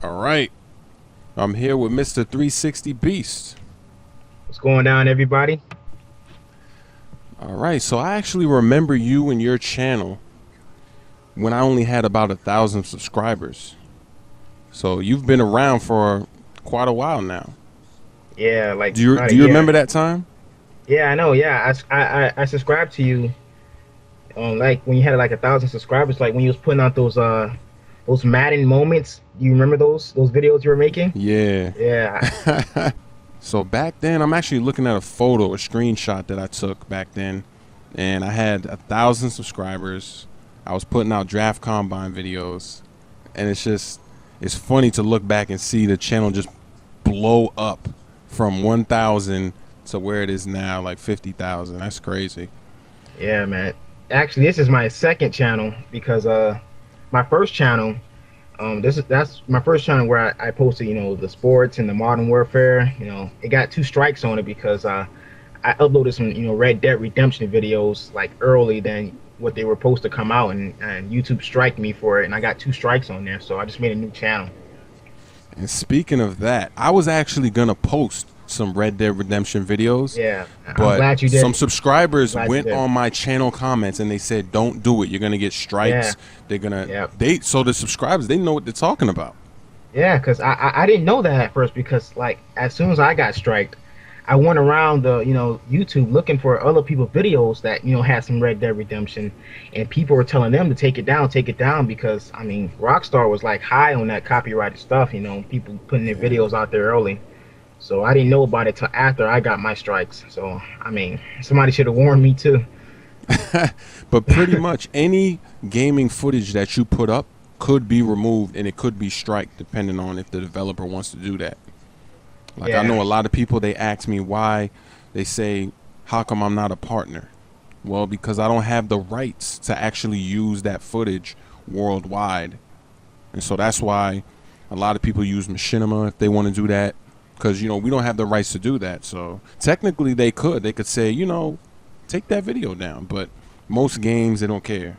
All right. I'm here with Mr360BeasT. What's going down, everybody? All right. So I actually remember you and your channel when I only had about 1,000 subscribers. So you've been around for quite a while now. Yeah, like Do you about do a you year. remember that time? Yeah, I know. Yeah, I subscribed to you on like when you had like 1,000 subscribers. Like when you was putting out those Madden moments. Do you remember those videos you were making? Yeah. Yeah, So back then, I'm actually looking at a photo, a screenshot that I took back then, and I had 1,000 subscribers. I was putting out draft combine videos, and it's funny to look back and see the channel just blow up from 1,000 to where it is now, like 50,000. That's crazy. yeah, man. Actually, this is my second channel because my first channel. That's my first channel where I posted, the sports and the Modern Warfare. It got 2 strikes on it because I uploaded some, Red Dead Redemption videos like early than what they were supposed to come out, and YouTube striked me for it, and I got 2 strikes on there, so I just made a new channel. And speaking of that, I was actually gonna post some Red Dead Redemption videos, Yeah, I'm but glad you some did. I'm subscribers glad you went did. on my channel comments and they said, "Don't do it. You're gonna get Yeah, strikes. They're gonna yeah, they." So the subscribers, they know what they're talking about. yeah. Because I didn't know that at first because like as soon as I got striked, I went around the YouTube looking for other people's videos that had some Red Dead Redemption, and people were telling them to take it down because I mean Rockstar was like high on that copyrighted stuff. People putting their Yeah. videos out there early. So I didn't know about it till after I got my strikes. So I mean, somebody should have warned me too. But pretty much any gaming footage that you put up could be removed and it could be strike depending on if the developer wants to do that. Like I Yeah, know a lot of people, they ask me why, they say, "How come I'm not a partner?" Well, because I don't have the rights to actually use that footage worldwide. And so that's why a lot of people use machinima if they want to do that, because we don't have the rights to do that. So technically they could say, take that video down, but most games they don't care.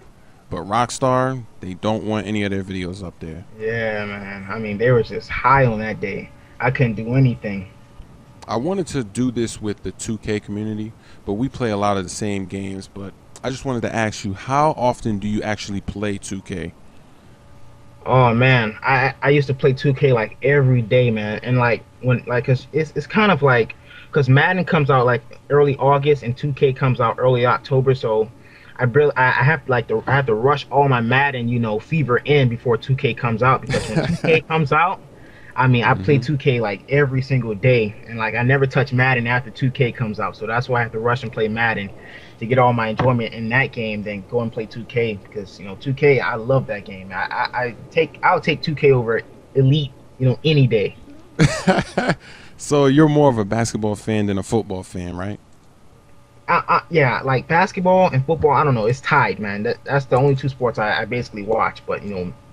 But Rockstar, they don't want any of their videos up there. yeah, man. I mean, they were just high on that day. I couldn't do anything. I wanted to do this with the 2K community, but we play a lot of the same games. But I just wanted to ask you, how often do you actually play 2K? Oh man, I used to play 2K like every day, man. And like when like it's kind of like because Madden comes out like early August and 2K comes out early October, so I have like I have to rush all my Madden fever in before 2K comes out because when 2K comes out, I mean I play Hmm. 2K like every single day, and like I never touch Madden after 2K comes out, so that's why I have to rush and play Madden to get all my enjoyment in that game, then go and play 2K because 2K, I love that game. I'll take 2K over Elite any day. So you're more of a basketball fan than a football fan, right? Yeah, like basketball and football, I don't know, it's tied, man. That's the only 2 sports I basically watch. But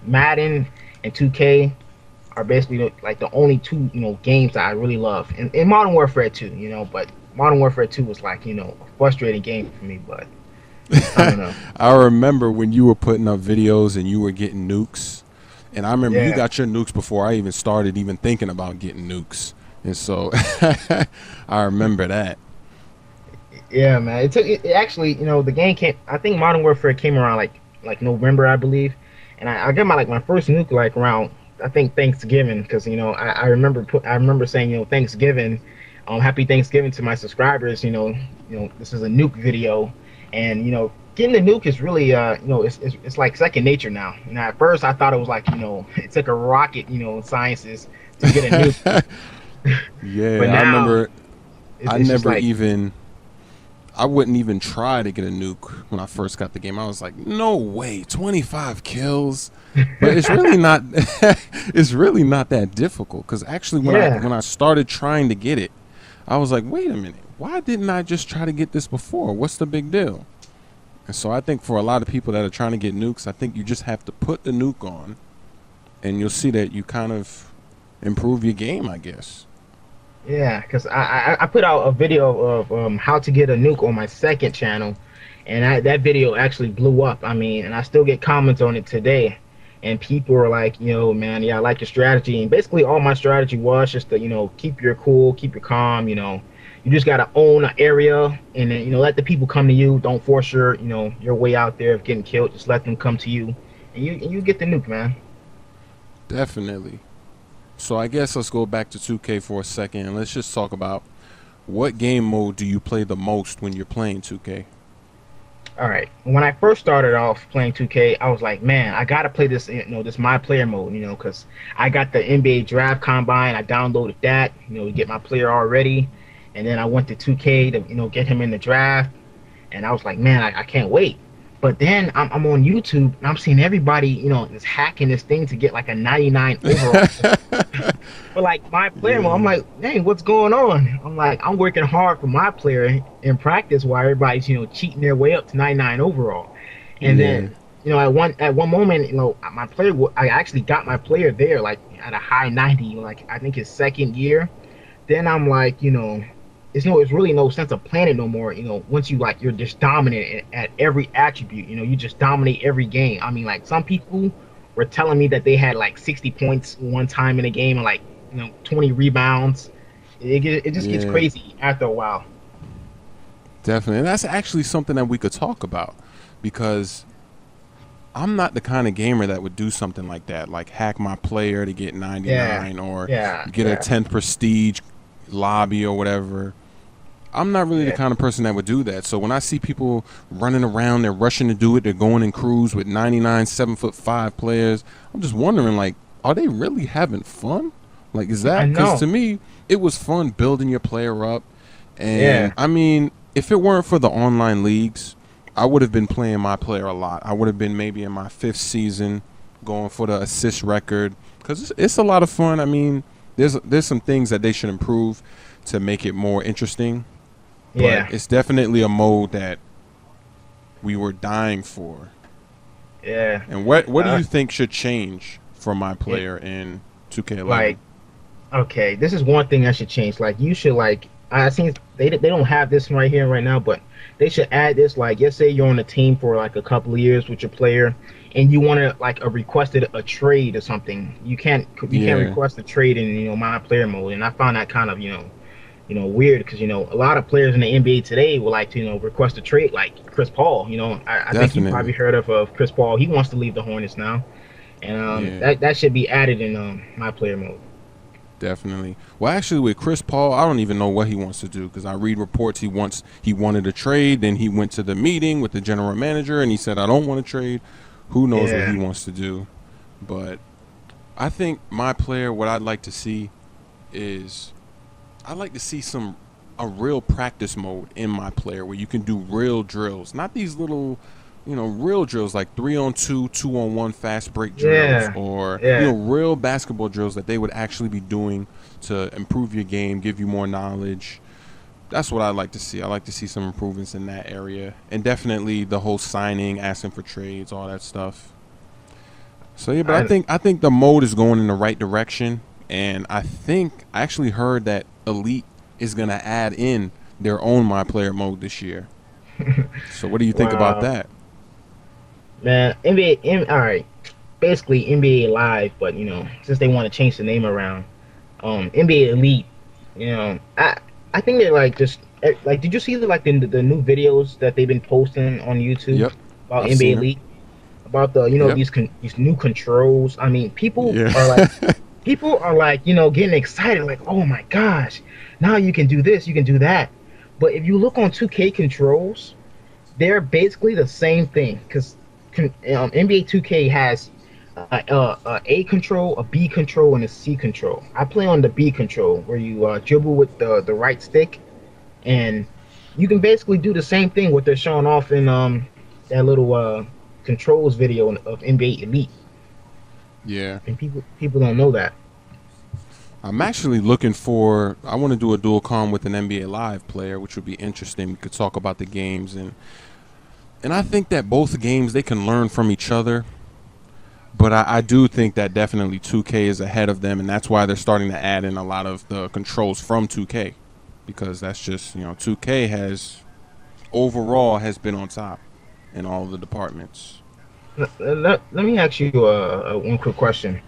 Madden and 2K are basically like the only two games that I really love, and Modern Warfare 2. But Modern Warfare 2 was like a frustrating game for me, but I don't know. I remember when you were putting up videos and you were getting nukes. And I remember you Yeah. got your nukes before I even started even thinking about getting nukes. And so I remember that. Yeah, man. It actually, the game came. I think Modern Warfare came around like November, I believe, and I got my first nuke like around I think Thanksgiving because I remember saying Thanksgiving, Happy Thanksgiving to my subscribers. This is a nuke video, and getting the nuke is really it's like second nature now. At first I thought it was like it took a rocket sciences to get a nuke, but Yeah, I now remember I it's just never like even I wouldn't even try to get a nuke when I first got the game. I was like, no way, 25 kills. But it's really not it's really not that difficult cuz actually when I yeah. when I started trying to get it, I was like, wait a minute. Why didn't I just try to get this before? What's the big deal? And so I think for a lot of people that are trying to get nukes, I think you just have to put the nuke on and you'll see that you kind of improve your game, I guess. Yeah, because I put out a video of how to get a nuke on my second channel, and that video actually blew up. I mean, and I still get comments on it today. and people are like, man, yeah, I like your strategy. And basically, all my strategy was just to, keep your cool, keep your calm. You just gotta own an area, and then let the people come to you. Don't force your way out there of getting killed. Just let them come to you, and you get the nuke, man. Definitely. So I guess let's go back to 2K for a second and let's just talk about what game mode do you play the most when you're playing 2K? All right. When I first started off playing 2K, I was like, man, I gotta play this, this my player mode, because I got the NBA Draft Combine. I downloaded that, to get my player already, and then I went to 2K to, get him in the draft, and I was like, man, I can't wait. But then I'm on YouTube and I'm seeing everybody, is hacking this thing to get like a 99 overall. But like my player mode, I'm Yeah. like, dang, what's going on? I'm like, I'm working hard for my player in practice while everybody's, cheating their way up to 99 overall. And Yeah. then, at one moment, my player, I actually got my player there like at a high 90, like I think his second year. Then I'm like, it's really no sense of playing it no more. Once you're just dominant at every attribute. You just dominate every game. I mean, like some people were telling me that they had like 60 points one time in a game and like 20 rebounds. It just gets Yeah. crazy after a while. Definitely. And that's actually something that we could talk about because I'm not the kind of gamer that would do something like that, like hack my player to get Yeah, 99 or yeah, get a yeah, 10 prestige lobby or whatever. I'm not really the yeah. kind of person that would do that. So when I see people running around, they're rushing to do it, they're going in crews with 99 7'5" players. I'm just wondering, like, are they really having fun? Like, is I that because know. to me, it was fun building your player up. And Yeah, I mean, if it weren't for the online leagues, I would have been playing my player a lot. I would have been maybe in my fifth season going for the assist record because it's a lot of fun. I mean, there's some things that they should improve to make it more interesting, but yeah, it's definitely a mode that we were dying for. yeah. And what do Uh, you think should change for my it, player in 2K11? like Okay, this is one thing I should change. Like, you should like I seen they don't have this right here right now, but they should add this. Like, let's say you're on a team for like a couple of years with your player, and you want to like requested a trade or something. You can't Yeah, request a trade in my player mode, and I found that kind of weird because a lot of players in the NBA today would like to request a trade like Chris Paul. I think you probably definitely. heard of Chris Paul. He wants to leave the Hornets now, and Yeah. that should be added in my player mode. Definitely. Well, actually, with Chris Paul, I don't even know what he wants to do because I read reports he wanted a trade. Then he went to the meeting with the general manager and he said, "I don't want to trade." Who knows what he Yeah. wants to do? But I think my player, what I'd like to see is I'd like to see a real practice mode in my player where you can do real drills, not these little, real drills like 3-on-2, 2-on-1 fast break drills, Yeah, or yeah. real basketball drills that they would actually be doing to improve your game, give you more knowledge. That's what I'd like to see. I like to see some improvements in that area, and definitely the whole signing, asking for trades, all that stuff. So yeah, but I I think I think the mode is going in the right direction, and I actually heard that Elite is gonna add in their own My Player mode this year. So what do you think about Wow, that? man. All right. Basically NBA Live, but since they want to change the name around, NBA Elite. I think they're like just like. Did you see the new videos that they've been posting on YouTube Yep, about I've NBA seen him. Elite? About the Yep. these new controls. I mean, Yeah. people are like getting excited, like, oh my gosh, now you can do this, you can do that. But if you look on 2K controls, they're basically the same thing because NBA 2K has a control, a B control, and a C control. I play on the B control where you dribble with the right stick, and you can basically do the same thing what they're showing off in that little controls video of NBA Elite, Yeah. and people don't know that. I'm actually looking for. I want to do a dual com with an NBA Live player, which would be interesting. We could talk about the games and I think that both games they can learn from each other. But I do think that definitely 2K is ahead of them, and that's why they're starting to add in a lot of the controls from 2K, because that's just 2K has overall has been on top in all of the departments. Let me ask you one quick question.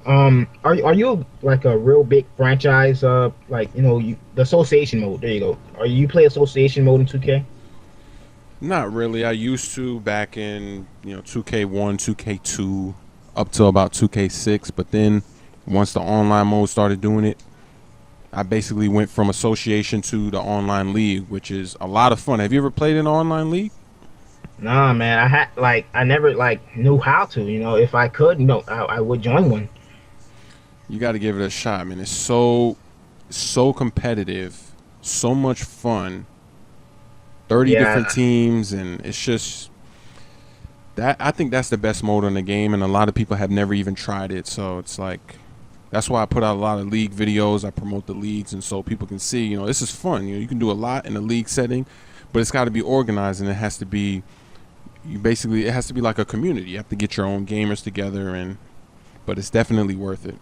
Are you like a real big franchise? Like the association mode. There you go. Are you play association mode in 2K? Not really. I used to back in 2K1, 2K2, up to about 2K6. But then once the online mode started doing it, I basically went from association to the online league, which is a lot of fun. Have you ever played in an online league? Nah, man. I never like knew how to. If I could, I would join one. You got to give it a shot, man. It's so competitive, so much fun. 30 Yeah, different teams, and it's just that I think that's the best mode in the game, and a lot of people have never even tried it. So it's like that's why I put out a lot of league videos. I promote the leagues, and so people can see, this is fun. You can do a lot in a league setting, but it's got to be organized, and it has to be it has to be like a community. You have to get your own gamers together, but it's definitely worth it.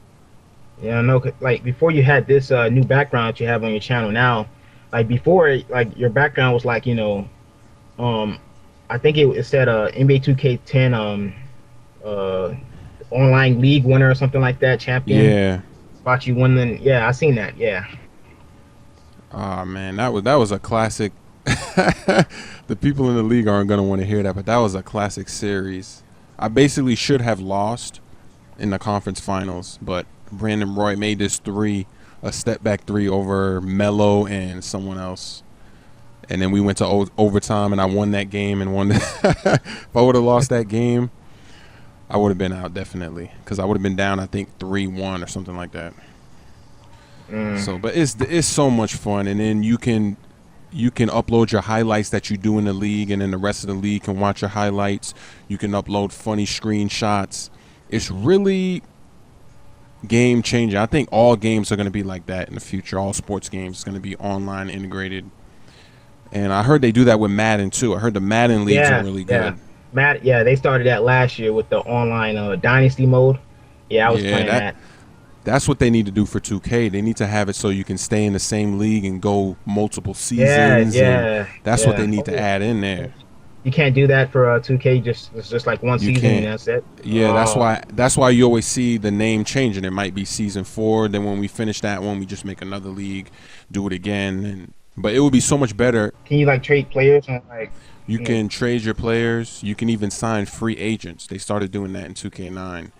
yeah. No, like before you had this new background that you have on your channel now. Like before, like your background was like um, I think it said NBA 2K10 uh online league winner or something like that, champion. Yeah. Spot you won then. Yeah, I seen that. Yeah. Ah, man, that was a classic. The people in the league aren't gonna want to hear that, but that was a classic series. I basically should have lost in the conference finals, but Brandon Roy made this three, a step back three over Melo and someone else, and then we went to overtime, and I won that game and won. If I would have lost that game, I would have been out definitely, because I would have been down, I think 3-1 or something like that. Mm. So, but it's so much fun, and then you can upload your highlights that you do in the league, and then the rest of the league can watch your highlights. You can upload funny screenshots. It's really game changing. I think all games are going to be like that in the future. All sports games is going to be online integrated. And I heard they do that with Madden too. I heard the Madden leagues are Yeah, really yeah. good. Matt, yeah, they started that last year with the online dynasty mode. Yeah, I was Yeah, playing that. that's what they need to do for 2K. They need to have it so you can stay in the same league and go multiple Yeah, seasons, and yeah, that's what they yeah. need to Oh, add in there. you can't do that for 2K. Just it's just like one You season and can't. that's it. Yeah, that's Oh, why you always see the name changing. It might be season 4. Then when we finish that one, we just make another league, do it again, and but it would be so much better. can you like trade players and like You you know? can trade your players. You can even sign free agents. They started doing that in 2K9,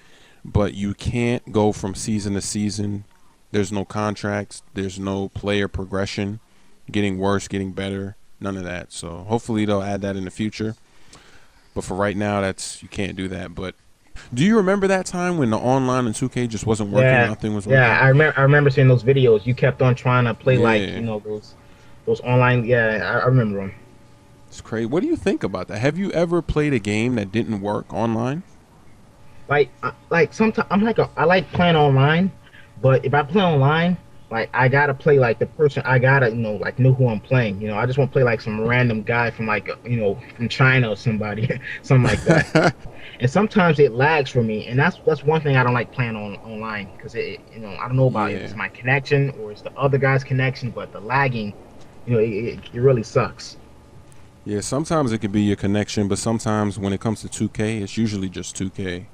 but you can't go from season to season. There's no contracts. There's no player progression, getting worse, getting better. None of that. So hopefully they'll add that in the future. But for right now, you can't do that. But do you remember that time when the online in 2K just wasn't working? Yeah, Nothing was yeah. working. I remember seeing those videos. You kept on trying to play like Yeah, those online. Yeah, I remember them. it's crazy. What do you think about that? Have you ever played a game that didn't work online? Like sometimes I like playing online, but if I play online, like I gotta play like the person I gotta like know who I'm playing. I just won't play like some random guy from like from China or somebody, something like that. And sometimes it lags for me, and that's one thing I don't like playing online because I don't know about if Yeah. it's my connection or it's the other guy's connection, but the lagging, it really sucks. Yeah, sometimes it could be your connection, but sometimes when it comes to 2K, it's usually just 2K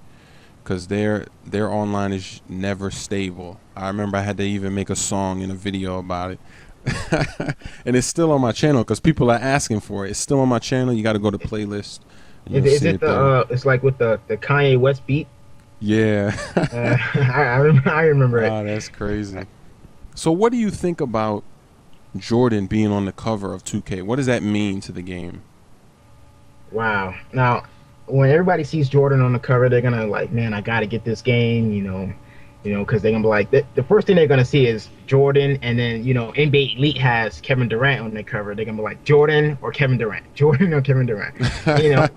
because their online is never stable. I remember I had to even make a song and a video about it. And it's still on my channel because people are asking for it. It's still on my channel. You got to go to playlist and Is, you'll is see it it there. it's like with the Kanye West beat? Yeah. I remember it. That's crazy. So what do you think about Jordan being on the cover of 2K? What does that mean to the game? Wow. Now, when everybody sees Jordan on the cover, they're gonna like, man, I gotta get this game, because they're gonna be like, the first thing they're gonna see is Jordan, and then NBA Elite has Kevin Durant on the cover. They're gonna be like, Jordan or Kevin Durant, Jordan or Kevin Durant. You know,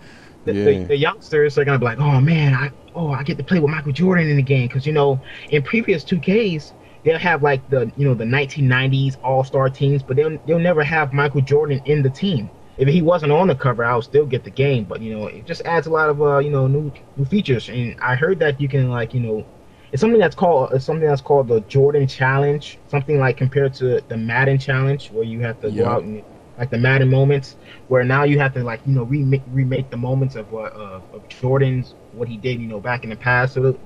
Yeah. the youngsters are gonna be like, oh man, I get to play with Michael Jordan in the game because in previous 2Ks they'll have like the 1990s All Star teams, but they'll never have Michael Jordan in the team. If he wasn't on the cover, I'll still get the game. But it just adds a lot of new features. And I heard that you can like it's something that's called the Jordan Challenge, something like compared to the Madden Challenge where you have to go Yep. out and like the Madden moments, where now you have to like remake the moments of what of Jordan's what he did back in the past. So